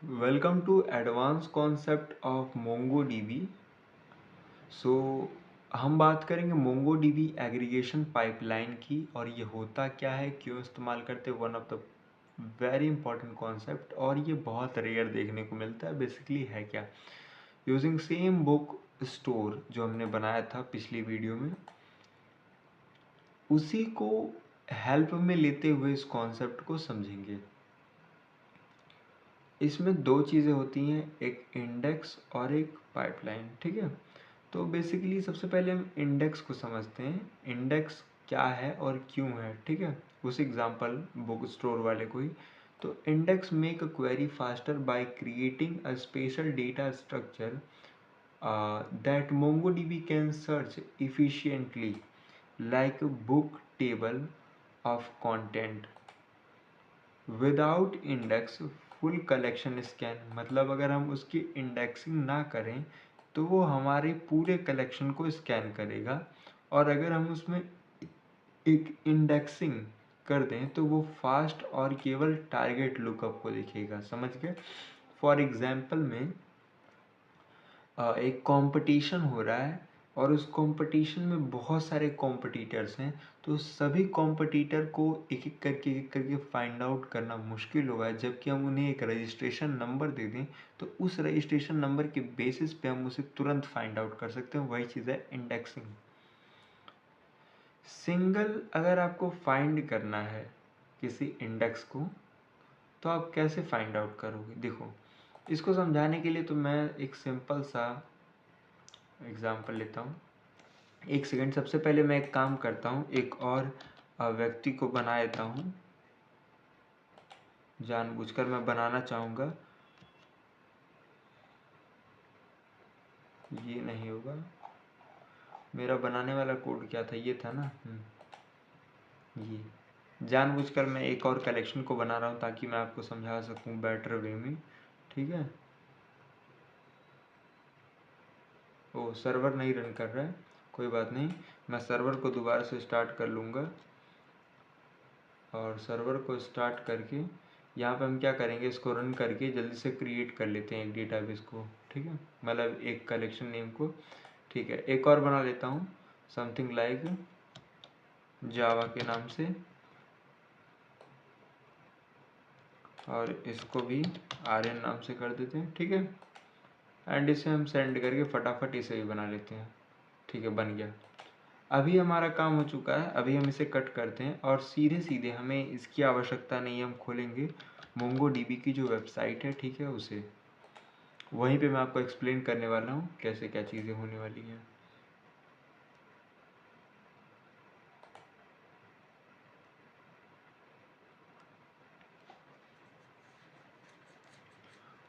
Welcome to advance concept of MongoDB. So हम बात करेंगे मोंगोडीबी एग्रीगेशन पाइपलाइन की, और ये होता क्या है, क्यों इस्तेमाल करते हैं। One of the very important concept, और ये बहुत रेयर देखने को मिलता है। बेसिकली है क्या, यूजिंग सेम बुक स्टोर जो हमने बनाया था पिछली वीडियो में, उसी को हेल्प में लेते हुए इस कॉन्सेप्ट को समझेंगे। इसमें दो चीज़ें होती हैं, एक इंडेक्स और एक पाइपलाइन। ठीक है, तो बेसिकली सबसे पहले हम इंडेक्स को समझते हैं। इंडेक्स क्या है और क्यों है, ठीक है, उस एग्जांपल बुक स्टोर वाले को ही। तो index make a query faster by creating a special data structure that MongoDB can search efficiently like a book table of content without index full collection scan. मतलब अगर हम उसकी इंडेक्सिंग ना करें तो वो हमारे पूरे कलेक्शन को स्कैन करेगा, और अगर हम उसमें एक इंडेक्सिंग कर दें तो वो फास्ट और केवल टारगेट लुकअप को दिखेगा। समझ गए। फॉर एग्जाम्पल में एक कंपटीशन हो रहा है, और उस कंपटीशन में बहुत सारे कॉम्पिटिटर्स हैं, तो सभी कॉम्पिटिटर को एक एक करके फाइंड आउट करना मुश्किल होगा। जबकि हम उन्हें एक रजिस्ट्रेशन नंबर दे दें तो उस रजिस्ट्रेशन नंबर के बेसिस पे हम उसे तुरंत फाइंड आउट कर सकते हैं। वही चीज़ है इंडेक्सिंग। सिंगल अगर आपको फाइंड करना है किसी इंडेक्स को, तो आप कैसे फाइंड आउट करोगे। देखो, इसको समझाने के लिए तो मैं एक सिंपल सा एग्जाम्पल लेता हूँ। एक सेकेंड, सबसे पहले मैं एक काम करता हूँ, एक और व्यक्ति को बना देता हूँ। जानबूझकर मैं बनाना चाहूँगा, ये नहीं होगा। मेरा बनाने वाला कोड क्या था, ये था ना। ये जानबूझकर मैं एक और कलेक्शन को बना रहा हूँ ताकि मैं आपको समझा सकूँ बेटर वे में। ठीक है। ओ, सर्वर नहीं रन कर रहा है, कोई बात नहीं, मैं सर्वर को दोबारा से स्टार्ट कर लूँगा। और सर्वर को स्टार्ट करके यहाँ पे हम क्या करेंगे, इसको रन करके जल्दी से क्रिएट कर लेते हैं एक डेटाबेस को। ठीक है, मतलब एक कलेक्शन नेम को। ठीक है, एक और बना लेता हूँ, समथिंग लाइक जावा के नाम से, और इसको भी आर्यन नाम से कर देते हैं। ठीक है, एंड इसे हम सेंड करके फटाफट इसे भी बना लेते हैं। ठीक है, बन गया। अभी हमारा काम हो चुका है। अभी हम इसे कट करते हैं, और सीधे सीधे हमें इसकी आवश्यकता नहीं है, हम खोलेंगे मोंगोडीबी की जो वेबसाइट है, ठीक है, उसे। वहीं पे मैं आपको एक्सप्लेन करने वाला हूँ कैसे क्या चीज़ें होने वाली हैं।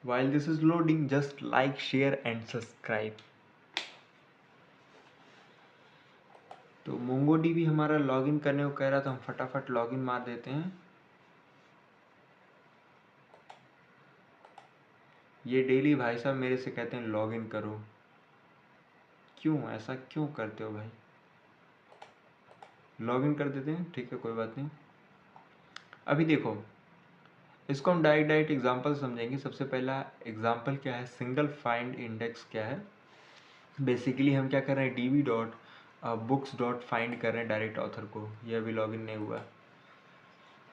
While this is loading, just like, share and subscribe। तो मोंगोडीबी हमारा लॉगिन करने को कह रहा था, हम फटाफट लॉगिन मार देते हैं। ये डेली भाई साहब मेरे से कहते हैं लॉगिन करो। क्यों, ऐसा क्यों करते हो भाई। लॉगिन कर देते हैं, ठीक है, कोई बात नहीं। अभी देखो, इसको हम डायरेक्ट एग्जांपल समझेंगे। सबसे पहला एग्जांपल क्या है, सिंगल फाइंड इंडेक्स क्या है। बेसिकली हम क्या कर रहे हैं, dB dot books dot find कर रहे हैं डायरेक्ट ऑथर को। यह अभी लॉगिन नहीं हुआ,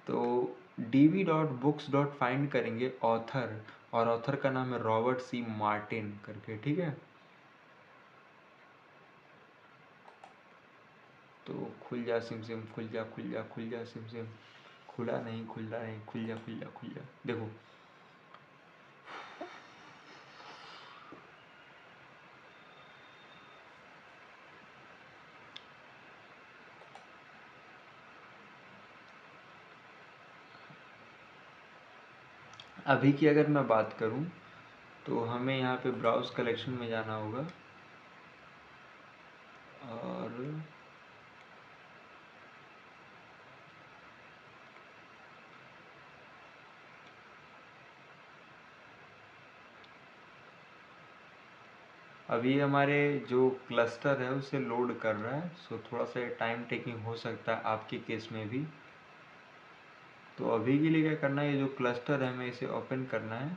तो dB dot books dot find करेंगे ऑथर, और ऑथर का नाम है रॉबर्ट सी मार्टिन करके। ठीक है, तो खुल जा सिम सिम, खुल जा खुल जा खुल जा सिम सिम। खुला नहीं, खुल रहा नहीं, खुल जा खुल जा खुल जा। देखो, अभी की अगर मैं बात करूं तो हमें यहाँ पे ब्राउज कलेक्शन में जाना होगा, और अभी हमारे जो क्लस्टर है उसे लोड कर रहा है। सो थोड़ा सा टाइम टेकिंग हो सकता है आपके केस में भी। तो अभी के लिए क्या करना है, ये जो क्लस्टर है हमें इसे ओपन करना है,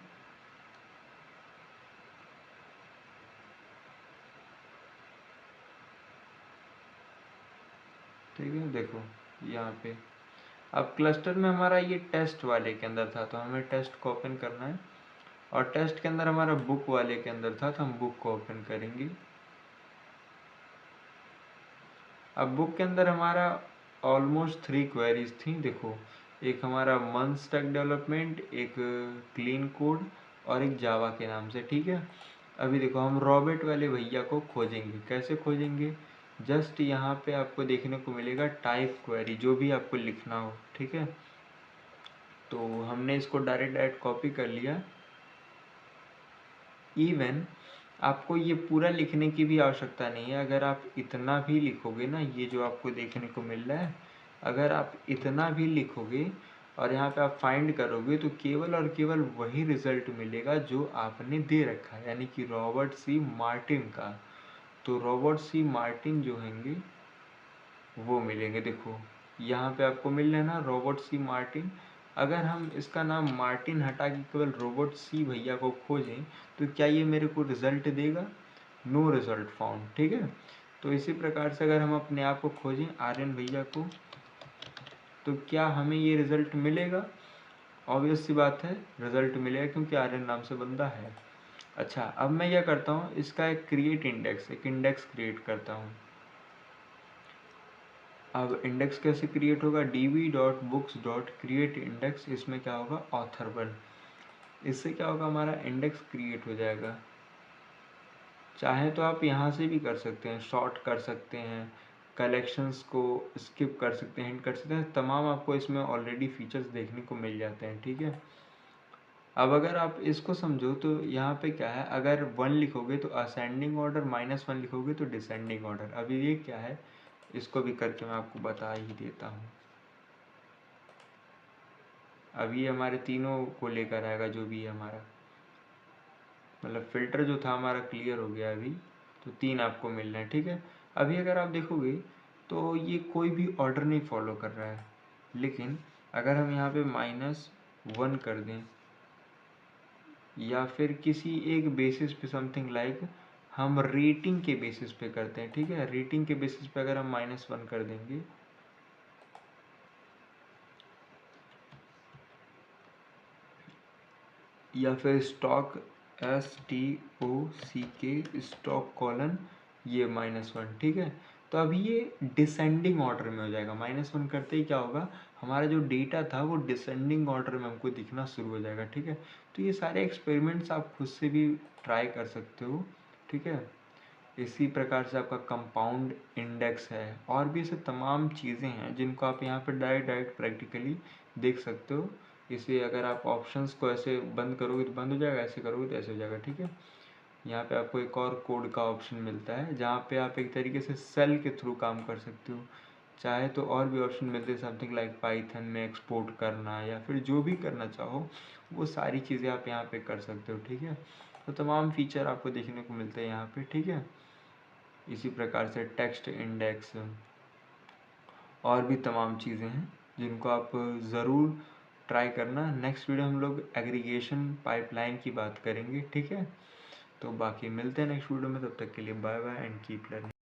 ठीक है, देखो यहाँ पे अब क्लस्टर में हमारा ये टेस्ट वाले के अंदर था तो हमें टेस्ट को ओपन करना है, और टेस्ट के अंदर हमारा बुक वाले के अंदर था तो हम बुक को ओपन करेंगे। अब बुक के अंदर हमारा ऑलमोस्ट 3 क्वेरीज थी, देखो एक हमारा मंथ स्टैक डेवलपमेंट, एक क्लीन कोड और एक जावा के नाम से। ठीक है, अभी देखो हम रॉबर्ट वाले भैया को खोजेंगे। कैसे खोजेंगे, जस्ट यहाँ पे आपको देखने को मिलेगा टाइप क्वेरी, जो भी आपको लिखना हो। ठीक है, तो हमने इसको डायरेक्ट कॉपी कर लिया। इवन आपको ये पूरा लिखने की भी आवश्यकता नहीं है, अगर आप इतना भी लिखोगे ना, ये जो आपको देखने को मिल रहा है, अगर आप इतना भी लिखोगे और यहाँ पे आप फाइंड करोगे तो केवल और केवल वही रिजल्ट मिलेगा जो आपने दे रखा है, यानी कि रॉबर्ट सी मार्टिन का। तो रॉबर्ट सी मार्टिन जो होंगे वो मिलेंगे। देखो यहाँ पे आपको मिल रहा है ना रॉबर्ट सी मार्टिन। अगर हम इसका नाम मार्टिन हटा के केवल रॉबर्ट सी भैया को खोजें तो क्या ये मेरे को रिजल्ट देगा, नो रिजल्ट फाउंड। ठीक है, तो इसी प्रकार से अगर हम अपने आप को खोजें आर्यन भैया को तो क्या हमें ये रिजल्ट मिलेगा, ऑब्वियस सी बात है रिजल्ट मिलेगा क्योंकि आर्यन नाम से बंदा है। अच्छा, अब मैं क्या करता हूँ, इसका एक क्रिएट इंडेक्स, एक इंडेक्स क्रिएट करता हूँ। अब इंडेक्स कैसे क्रिएट होगा, db.books.create इंडेक्स, इसमें क्या होगा ऑथर 1। इससे क्या होगा, हमारा इंडेक्स क्रिएट हो जाएगा। चाहे तो आप यहाँ से भी कर सकते हैं, शॉर्ट कर सकते हैं, कलेक्शंस को स्किप कर सकते हैं, हिंट कर सकते हैं, तमाम आपको इसमें ऑलरेडी फीचर्स देखने को मिल जाते हैं। ठीक है, अब अगर आप इसको समझो तो यहाँ पे क्या है, अगर 1 लिखोगे तो असेंडिंग ऑर्डर, -1 लिखोगे तो डिसेंडिंग ऑर्डर। अभी ये क्या है, इसको भी करके मैं आपको बता ही देता हूँ। अब ये हमारे तीनों को लेकर आएगा, जो भी है हमारा, मतलब फिल्टर जो था हमारा क्लियर हो गया अभी। तो 3 आपको मिल रहे हैं। ठीक है, अभी अगर आप देखोगे तो ये कोई भी ऑर्डर नहीं फॉलो कर रहा है, लेकिन अगर हम यहाँ पे -1 कर दें या फिर किसी एक बेसिस पे, समथिंग लाइक हम रेटिंग के बेसिस पे करते हैं। ठीक है, रेटिंग के बेसिस पे अगर हम -1 कर देंगे या फिर स्टॉक STOCK स्टॉक कॉलन ये -1। ठीक है, तो अभी ये डिसेंडिंग ऑर्डर में हो जाएगा। -1 करते ही क्या होगा, हमारा जो डेटा था वो डिसेंडिंग ऑर्डर में हमको दिखना शुरू हो जाएगा। ठीक है, तो ये सारे एक्सपेरिमेंट्स आप खुद से भी ट्राई कर सकते हो। ठीक है, इसी प्रकार से आपका कंपाउंड इंडेक्स है, और भी ऐसे तमाम चीज़ें हैं जिनको आप यहाँ पर डायरेक्ट प्रैक्टिकली देख सकते हो। इसे अगर आप ऑप्शंस को ऐसे बंद करोगे तो बंद हो जाएगा, ऐसे करोगे तो ऐसे हो जाएगा। ठीक है, यहाँ पे आपको एक और कोड का ऑप्शन मिलता है जहाँ पे आप एक तरीके से सेल के थ्रू काम कर सकते हो। चाहे तो और भी ऑप्शन मिलते हैं, समथिंग लाइक पाइथन में एक्सपोर्ट करना या फिर जो भी करना चाहो वो सारी चीज़ें आप यहाँ पे कर सकते हो। ठीक है, तो तमाम फीचर आपको देखने को मिलते हैं यहाँ पे। ठीक है, इसी प्रकार से टेक्स्ट इंडेक्स और भी तमाम चीज़ें हैं जिनको आप ज़रूर ट्राई करना। नेक्स्ट वीडियो हम लोग एग्रीगेशन पाइपलाइन की बात करेंगे। ठीक है, तो बाकी मिलते हैं नेक्स्ट वीडियो में, तब तक के लिए bye bye and keep learning.